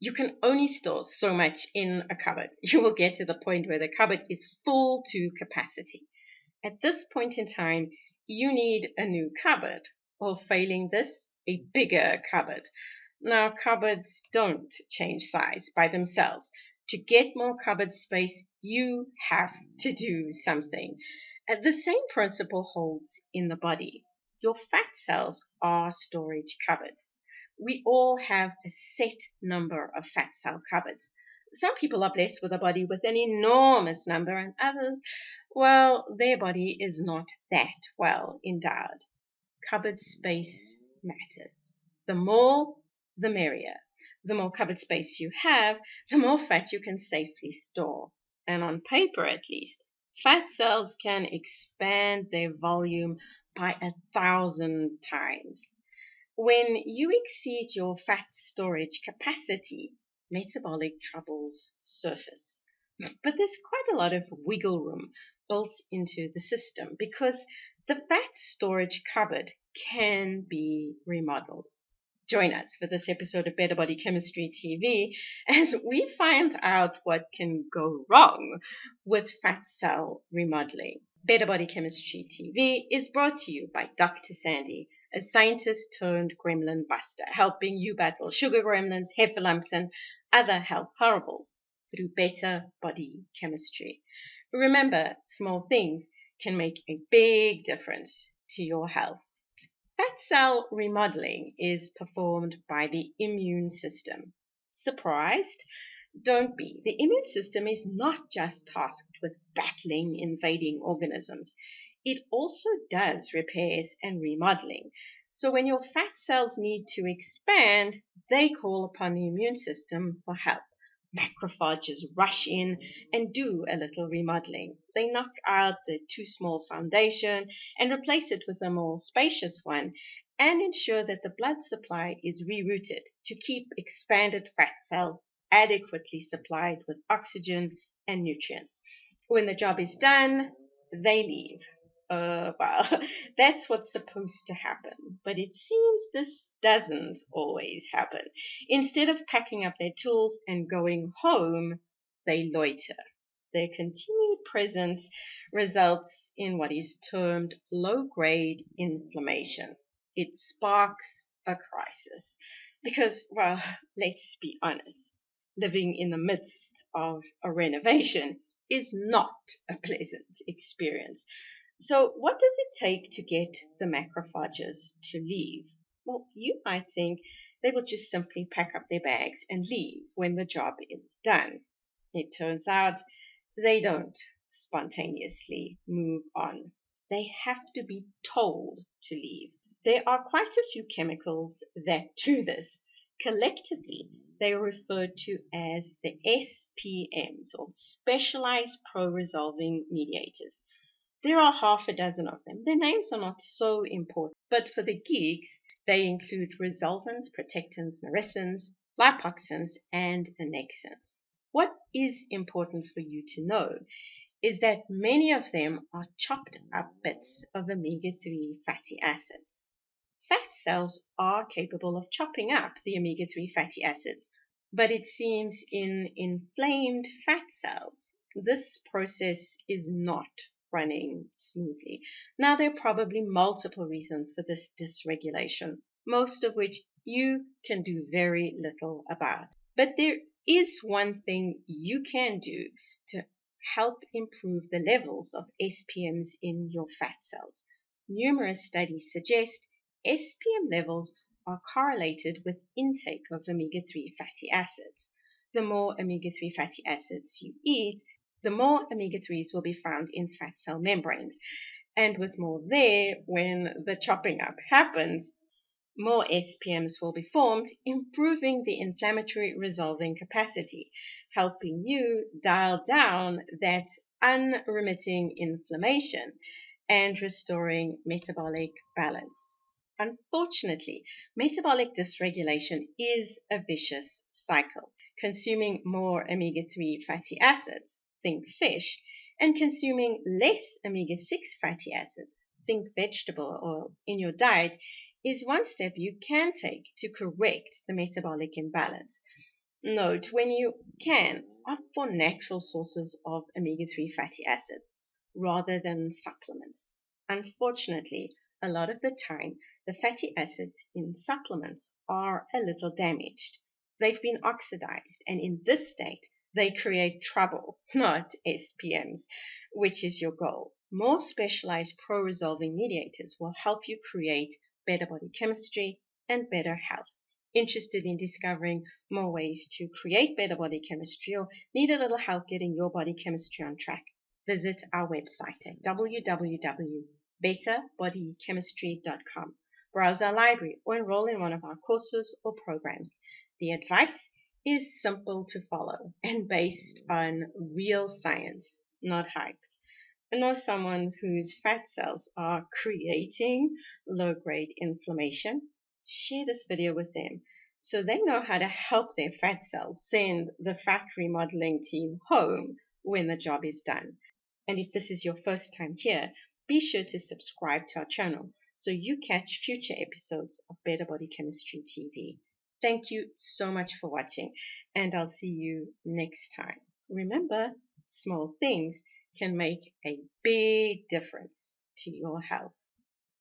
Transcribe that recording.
You can only store so much in a cupboard. You will get to the point where the cupboard is full to capacity. At this point in time, you need a new cupboard, or failing this, a bigger cupboard. Now, cupboards don't change size by themselves. To get more cupboard space, you have to do something. The same principle holds in the body. Your fat cells are storage cupboards. We all have a set number of fat cell cupboards. Some people are blessed with a body with an enormous number, and others, well, their body is not that well endowed. Cupboard space matters. The more, the merrier. The more cupboard space you have, the more fat you can safely store. And on paper, at least, fat cells can expand their volume by 1,000 times. When you exceed your fat storage capacity, metabolic troubles surface. But there's quite a lot of wiggle room built into the system because the fat storage cupboard can be remodeled. Join us for this episode of Better Body Chemistry TV as we find out what can go wrong with fat cell remodeling. Better Body Chemistry TV is brought to you by Dr. Sandy, a scientist turned gremlin buster, helping you battle sugar gremlins, heifer lumps, and other health horribles through better body chemistry. Remember, small things can make a big difference to your health. Fat cell remodeling is performed by the immune system. Surprised? Don't be. The immune system is not just tasked with battling invading organisms. It also does repairs and remodeling. So when your fat cells need to expand, they call upon the immune system for help. Macrophages rush in and do a little remodeling. They knock out the too small foundation and replace it with a more spacious one and ensure that the blood supply is rerouted to keep expanded fat cells adequately supplied with oxygen and nutrients. When the job is done, they leave. Well, that's what's supposed to happen, but it seems this doesn't always happen. Instead of packing up their tools and going home, they loiter. Their continued presence results in what is termed low-grade inflammation. It sparks a crisis because, well, let's be honest, living in the midst of a renovation is not a pleasant experience. So what does it take to get the macrophages to leave? Well, you might think they will just simply pack up their bags and leave when the job is done. It turns out they don't spontaneously move on. They have to be told to leave. There are quite a few chemicals that do this. Collectively, they are referred to as the SPMs, or specialized pro-resolving mediators. There are half a dozen of them. Their names are not so important, but for the geeks, they include resolvins, protectants, myrisins, lipoxins, and annexins. What is important for you to know is that many of them are chopped up bits of omega-3 fatty acids. Fat cells are capable of chopping up the omega-3 fatty acids, but it seems in inflamed fat cells, this process is not running smoothly. Now, there are probably multiple reasons for this dysregulation, most of which you can do very little about. But there is one thing you can do to help improve the levels of SPMs in your fat cells. Numerous studies suggest SPM levels are correlated with intake of omega-3 fatty acids. The more omega-3 fatty acids you eat, the more omega-3s will be found in fat cell membranes. And with more there, when the chopping up happens, more SPMs will be formed, improving the inflammatory resolving capacity, helping you dial down that unremitting inflammation and restoring metabolic balance. Unfortunately, metabolic dysregulation is a vicious cycle. Consuming more omega-3 fatty acids, think fish, and consuming less omega-6 fatty acids, think vegetable oils, in your diet is one step you can take to correct the metabolic imbalance. Note when you can, opt for natural sources of omega-3 fatty acids rather than supplements. Unfortunately, a lot of the time, the fatty acids in supplements are a little damaged. They've been oxidized, and in this state, they create trouble, not SPMs, which is your goal. More specialized pro-resolving mediators will help you create better body chemistry and better health. Interested in discovering more ways to create better body chemistry or need a little help getting your body chemistry on track, visit our website at www.betterbodychemistry.com. Browse our library or enroll in one of our courses or programs. The advice is simple to follow and based on real science, not hype. I know someone whose fat cells are creating low-grade inflammation. Share this video with them so they know how to help their fat cells send the fat remodeling team home when the job is done. And if this is your first time here, be sure to subscribe to our channel so you catch future episodes of Better Body Chemistry TV. Thank you so much for watching, and I'll see you next time. Remember, small things can make a big difference to your health.